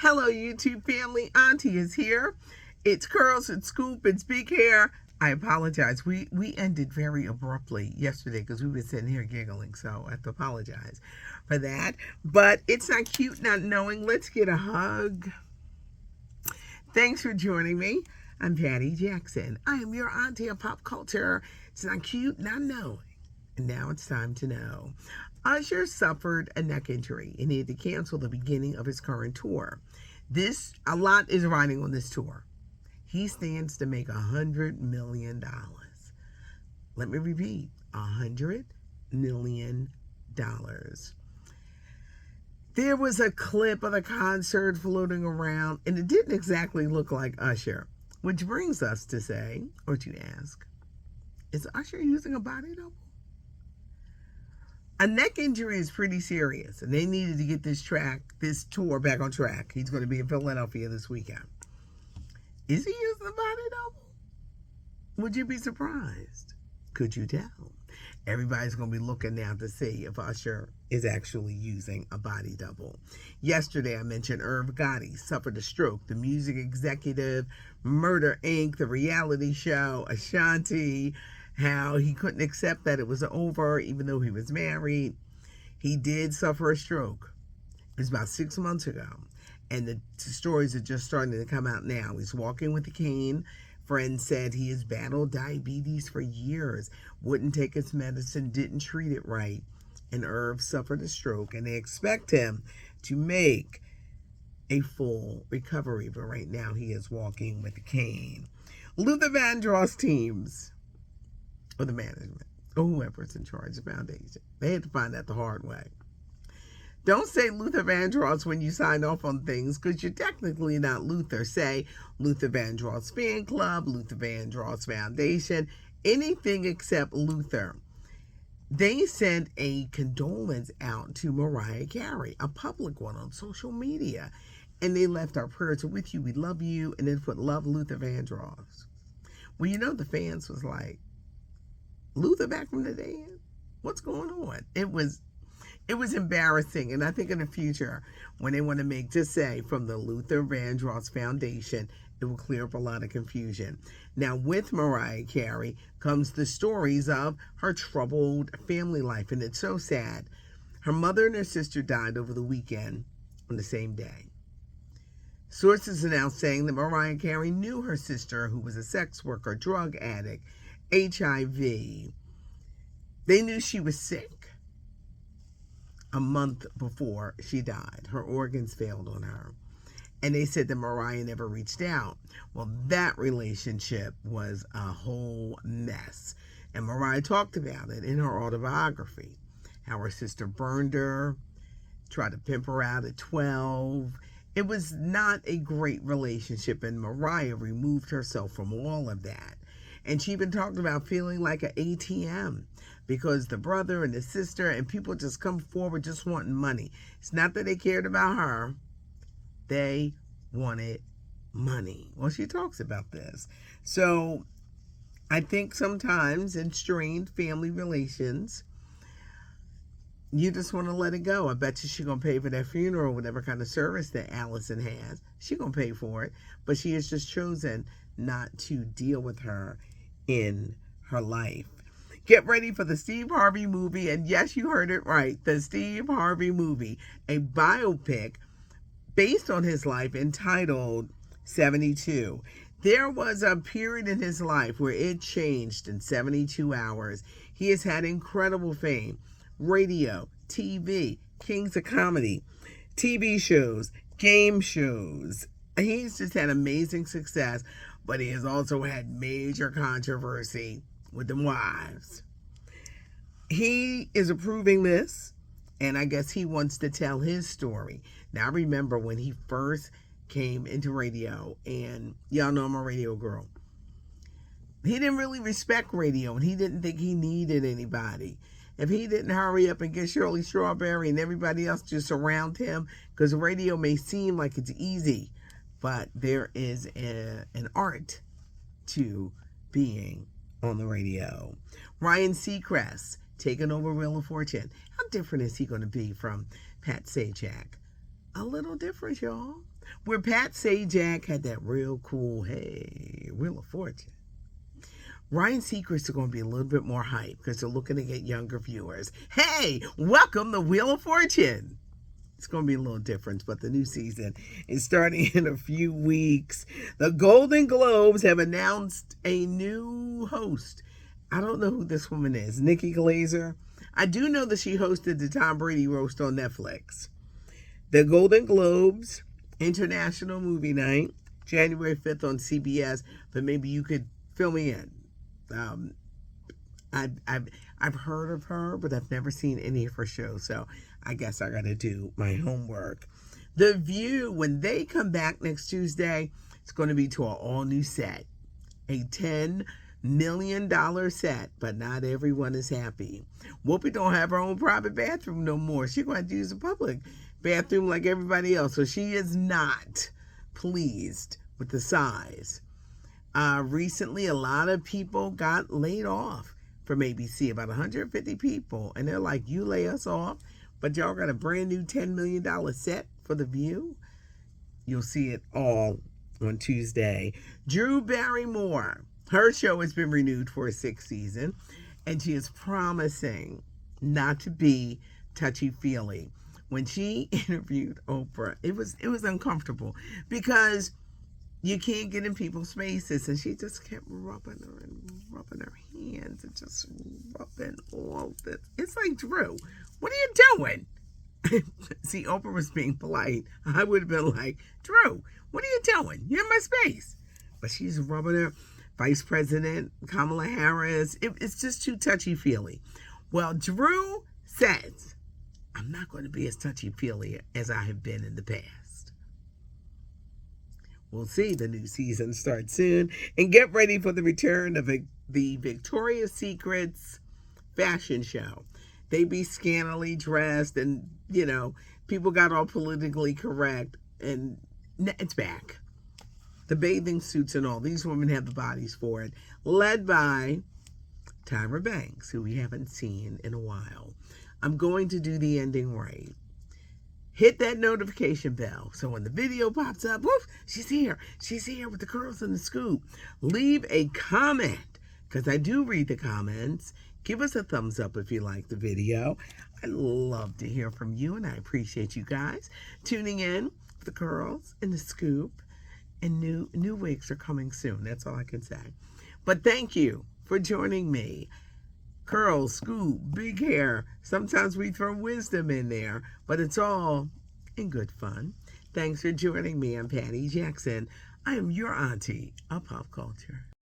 Hello, YouTube family. Auntie is here. It's Curls, it's Scoop, it's Big Hair. I apologize. We ended very abruptly yesterday because we were sitting here giggling, so I have to apologize for that. But it's not cute not knowing. Let's get a hug. Thanks for joining me. I'm Patty Jackson. I am your auntie of pop culture. It's not cute not knowing. And now it's time to know. Usher suffered a neck injury and he had to cancel the beginning of his current tour. A lot is riding on this tour. He stands to make $100 million. Let me repeat, $100 million. There was a clip of the concert floating around, and it didn't exactly look like Usher, which brings us to say, or to ask, is Usher using a body double? A neck injury is pretty serious, and they needed to get this tour back on track. He's going to be in Philadelphia this weekend. Is he using a body double? Would you be surprised? Could you tell? Everybody's going to be looking now to see if Usher is actually using a body double. Yesterday, I mentioned Irv Gotti suffered a stroke. The music executive, Murder, Inc., the reality show, Ashanti, how he couldn't accept that it was over even though he was married. He did suffer a stroke. It was about 6 months ago. And the stories are just starting to come out now. He's walking with a cane. Friends said he has battled diabetes for years, wouldn't take his medicine, didn't treat it right. And Irv suffered a stroke, and they expect him to make a full recovery. But right now he is walking with a cane. Luther Vandross teams, or the management, or whoever's in charge of the foundation, they had to find out the hard way. Don't say Luther Vandross when you sign off on things because you're technically not Luther. Say Luther Vandross Fan Club, Luther Vandross Foundation, anything except Luther. They sent a condolence out to Mariah Carey, a public one on social media. And they left our prayers are with you, we love you, and then put love Luther Vandross. Well, you know the fans was like, Luther back from the dead? What's going on? It was embarrassing, and I think in the future, when they want to make, just say, from the Luther Vandross Foundation, it will clear up a lot of confusion. Now, with Mariah Carey comes the stories of her troubled family life, and it's so sad. Her mother and her sister died over the weekend on the same day. Sources are now saying that Mariah Carey knew her sister, who was a sex worker, drug addict, HIV. They knew she was sick a month before she died. Her organs failed on her. And they said that Mariah never reached out. Well, that relationship was a whole mess. And Mariah talked about it in her autobiography. How her sister burned her, tried to pimp her out at 12. It was not a great relationship, and Mariah removed herself from all of that. And she even talked about feeling like an ATM because the brother and the sister and people just come forward just wanting money. It's not that they cared about her. They wanted money. Well, she talks about this. So I think sometimes in strained family relations, you just want to let it go. I bet you she's going to pay for that funeral, whatever kind of service that Allison has. She's going to pay for it. But she has just chosen not to deal with her in her life. Get ready for the Steve Harvey movie. And yes, you heard it right. The Steve Harvey movie, a biopic based on his life entitled 72. There was a period in his life where it changed in 72 hours. He has had incredible fame. Radio, TV, Kings of Comedy, TV shows, game shows. He's just had amazing success, but he has also had major controversy with the wives. He is approving this, and I guess he wants to tell his story. Now, I remember when he first came into radio, and y'all know I'm a radio girl. He didn't really respect radio, and he didn't think he needed anybody. If he didn't hurry up and get Shirley Strawberry and everybody else just around him, because radio may seem like it's easy, but there is an art to being on the radio. Ryan Seacrest taking over Wheel of Fortune. How different is he going to be from Pat Sajak? a little different, y'all. Where Pat Sajak had that real cool, hey, Wheel of Fortune. Ryan Seacrest are going to be a little bit more hype because they're looking to get younger viewers. Hey, welcome to Wheel of Fortune. It's going to be a little different, but the new season is starting in a few weeks. The Golden Globes have announced a new host. I don't know who this woman is, Nikki Glaser. I do know that she hosted the Tom Brady roast on Netflix. The Golden Globes International Movie Night, January 5th on CBS, but maybe you could fill me in. I've heard of her, but I've never seen any of her shows, so I guess I got to do my homework. The View, when they come back next Tuesday, it's going to be to an all-new set, a $10 million set, but not everyone is happy. Whoopi don't have her own private bathroom no more. She's going to use a public bathroom like everybody else, so she is not pleased with the size. Recently, a lot of people got laid off from ABC, about 150 people, and they're like, you lay us off, but y'all got a brand new $10 million set for The View? You'll see it all on Tuesday. Drew Barrymore, her show has been renewed for a 6th season, and she is promising not to be touchy-feely. When she interviewed Oprah, it was uncomfortable because you can't get in people's spaces, and she just kept rubbing her hands and just rubbing all this. It's like, Drew, what are you doing? See, Oprah was being polite. I would have been like, Drew, what are you doing? You're in my space. But she's rubbing her. Vice President Kamala Harris. It's just too touchy-feely. Well, Drew says, I'm not going to be as touchy-feely as I have been in the past. We'll see. The new season starts soon. And get ready for the return of the Victoria's Secret's fashion show. They be scantily dressed and, people got all politically correct. And it's back. The bathing suits and all. These women have the bodies for it. Led by Tyra Banks, who we haven't seen in a while. I'm going to do the ending right. Hit that notification bell so when the video pops up, woof, she's here. She's here with the girls in the scoop. Leave a comment because I do read the comments. Give us a thumbs up if you like the video. I love to hear from you, and I appreciate you guys tuning in for the girls in the scoop. And new wigs are coming soon. That's all I can say. But thank you for joining me. Curls, scoop, big hair. Sometimes we throw wisdom in there, but it's all in good fun. Thanks for joining me. I'm Patty Jackson. I am your auntie of pop culture.